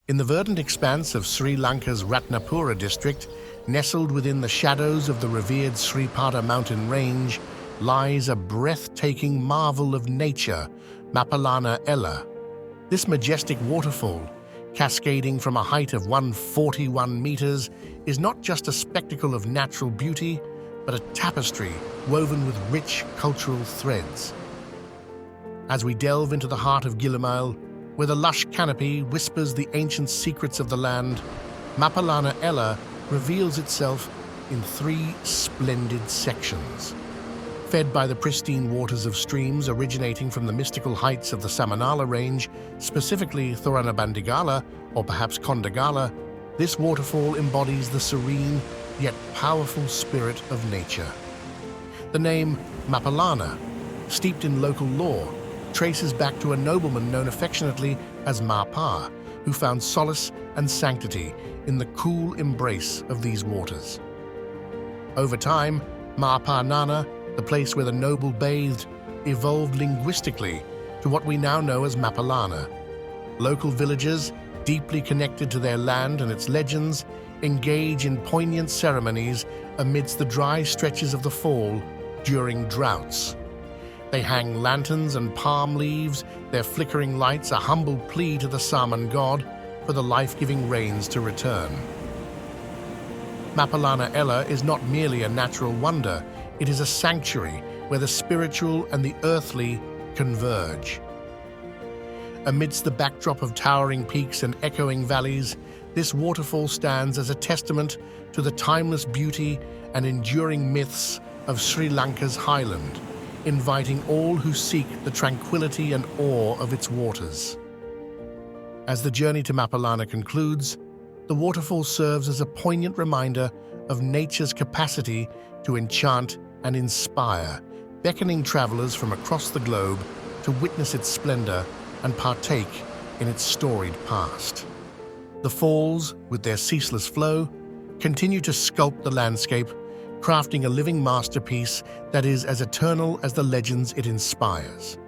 In the verdant expanse of Sri Lanka's Ratnapura district, nestled within the shadows of the revered Sripada mountain range, lies a breathtaking marvel of nature, Mapalana Ella. This majestic waterfall, cascading from a height of 141 meters, is not just a spectacle of natural beauty, but a tapestry woven with rich cultural threads. As we delve into the heart of 𝙒𝙗𝙯𝙯, where the lush canopy whispers the ancient secrets of the land, Mapalana Ella reveals itself in three splendid sections. Fed by the pristine waters of streams originating from the mystical heights of the Samanala range, specifically Thoranabandhigala or perhaps Kondagala, this waterfall embodies the serene yet powerful spirit of nature. The name Mapalana, steeped in local lore, traces back to a nobleman known affectionately as Mapa, who found solace and sanctity in the cool embrace of these waters. Over time, Mapa Nana, the place where the noble bathed, evolved linguistically to what we now know as Mapalana. Local villagers, deeply connected to their land and its legends, engage in poignant ceremonies amidst the dry stretches of the fall during droughts. They hang lanterns and palm leaves, their flickering lights a humble plea to the Saman god for the life-giving rains to return. Mapalana Ella is not merely a natural wonder, it is a sanctuary where the spiritual and the earthly converge. Amidst the backdrop of towering peaks and echoing valleys, this waterfall stands as a testament to the timeless beauty and enduring myths of Sri Lanka's highland, inviting all who seek the tranquility and awe of its waters. As the journey to Mapalana concludes, the waterfall serves as a poignant reminder of nature's capacity to enchant and inspire, beckoning travelers from across the globe to witness its splendor and partake in its storied past. The falls, with their ceaseless flow, continue to sculpt the landscape, crafting a living masterpiece that is as eternal as the legends it inspires.